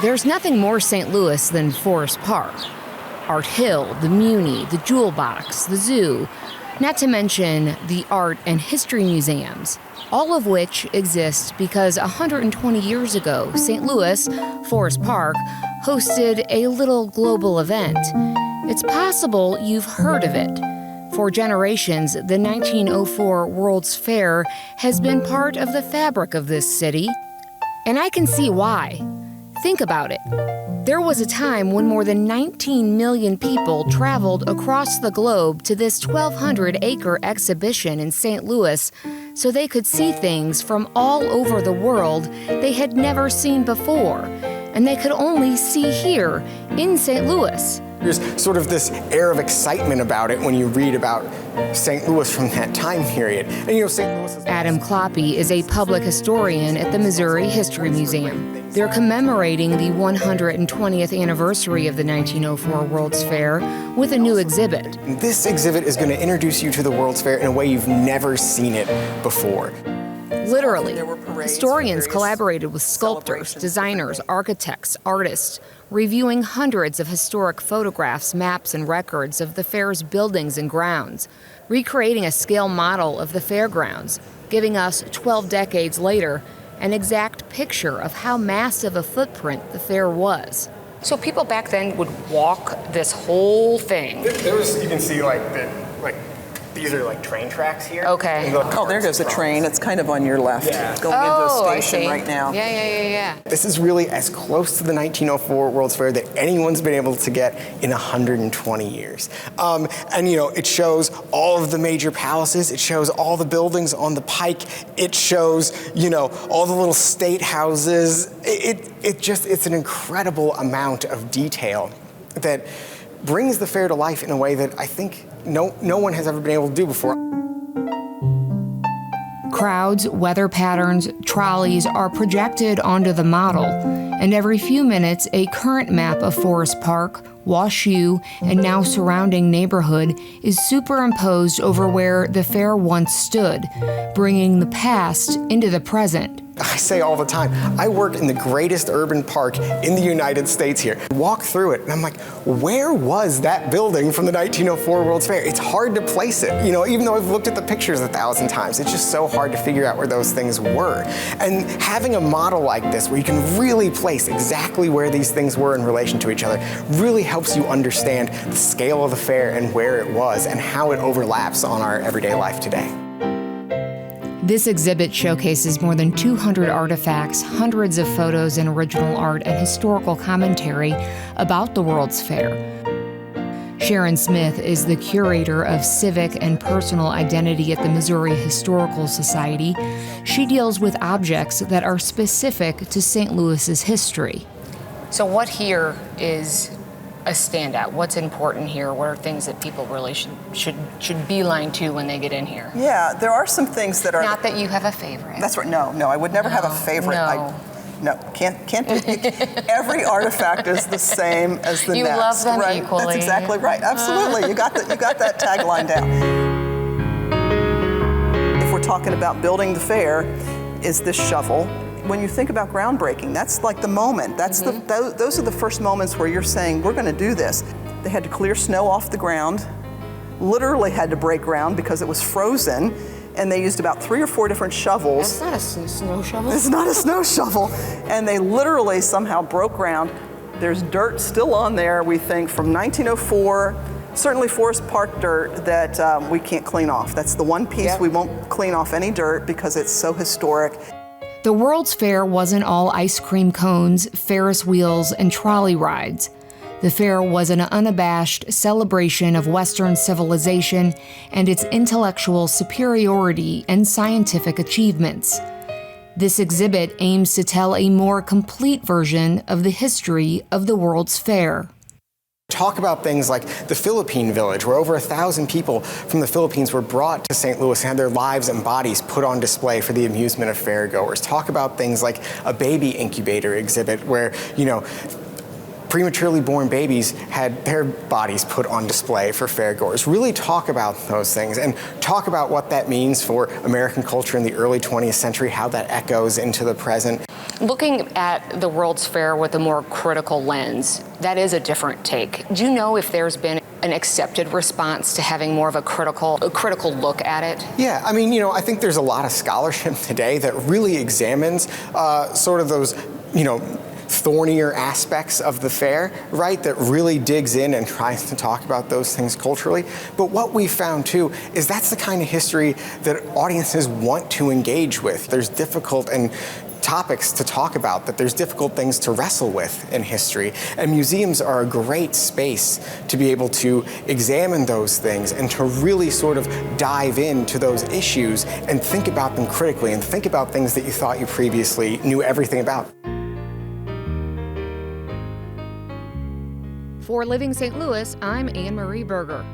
There's nothing more St. Louis than Forest Park. Art Hill, the Muni, the Jewel Box, the zoo, not to mention the art and history museums, all of which exist because 120 years ago, St. Louis, Forest Park, hosted a little global event. It's possible you've heard of it. For generations, the 1904 World's Fair has been part of the fabric of this city, and I can see why. Think about it. There was a time when more than 19 million people traveled across the globe to this 1,200-acre exhibition in St. Louis so they could see things from all over the world they had never seen before, and they could only see here in St. Louis. There's sort of this air of excitement about it when you read about St. Louis from that time period. And you know, St. Louis is... Adam Kloppe is a public historian at the Missouri History Museum. They're commemorating the 120th anniversary of the 1904 World's Fair with a new exhibit. This exhibit is going to introduce you to the World's Fair in a way you've never seen it before. Literally, historians collaborated with sculptors, designers, architects, artists, reviewing hundreds of historic photographs, maps, and records of the fair's buildings and grounds, recreating a scale model of the fairgrounds, giving us 12 decades later an exact picture of how massive a footprint the fair was. So people back then would walk this whole thing. There was, you can see these are like train tracks here. Okay. Oh, there goes a train. It's kind of on your left. Yeah. It's going into a station right now. Yeah. This is really as close to the 1904 World's Fair that anyone's been able to get in 120 years. And you know, it shows all of the major palaces. It shows all the buildings on the Pike. It shows, you know, all the little state houses. It's an incredible amount of detail that brings the fair to life in a way that I think no one has ever been able to do before. Crowds, weather patterns, trolleys are projected onto the model, and every few minutes a current map of Forest Park, Wash U, and now surrounding neighborhood is superimposed over where the fair once stood, bringing the past into the present. I say all the time, I work in the greatest urban park in the United States here. I walk through it and I'm like, where was that building from the 1904 World's Fair? It's hard to place it. You know, even though I've looked at the pictures 1,000 times, it's just so hard to figure out where those things were. And having a model like this where you can really place exactly where these things were in relation to each other really helps you understand the scale of the fair and where it was and how it overlaps on our everyday life today. This exhibit showcases more than 200 artifacts, hundreds of photos and original art, and historical commentary about the World's Fair. Sharon Smith is the curator of civic and personal identity at the Missouri Historical Society. She deals with objects that are specific to St. Louis's history. So what here is a standout? What's important here? What are things that people really should beeline to when they get in here? Yeah, there are some things that are... Not that you have a favorite. That's right. No, I would never have a favorite. No, can't do every artifact is the same as the you next. You love them right? equally. That's exactly right. Absolutely. You got that tagline down. If we're talking about building the fair, is this shovel. When you think about groundbreaking, that's like the moment. That's those are the first moments where you're saying, we're going to do this. They had to clear snow off the ground, literally had to break ground because it was frozen, and they used about 3 or 4 different shovels. That's not a snow shovel. It's not a snow shovel. And they literally somehow broke ground. There's dirt still on there, we think, from 1904, certainly Forest Park dirt that we can't clean off. That's the one piece we won't clean off any dirt because it's so historic. The World's Fair wasn't all ice cream cones, Ferris wheels, and trolley rides. The fair was an unabashed celebration of Western civilization and its intellectual superiority and scientific achievements. This exhibit aims to tell a more complete version of the history of the World's Fair. Talk about things like the Philippine Village, where over 1,000 people from the Philippines were brought to St. Louis and had their lives and bodies put on display for the amusement of fairgoers. Talk about things like a baby incubator exhibit where, you know, prematurely born babies had their bodies put on display for fairgoers. Really talk about those things and talk about what that means for American culture in the early 20th century, how that echoes into the present. Looking at the World's Fair with a more critical lens, that is a different take. Do you know if there's been an accepted response to having more of a critical look at it? Yeah, I mean, I think there's a lot of scholarship today that really examines sort of those, thornier aspects of the fair, right, that really digs in and tries to talk about those things culturally. But what we found too is that's the kind of history that audiences want to engage with. There's difficult and topics to talk about, that there's difficult things to wrestle with in history. And museums are a great space to be able to examine those things and to really sort of dive into those issues and think about them critically and think about things that you thought you previously knew everything about. For Living St. Louis, I'm Anne Marie Berger.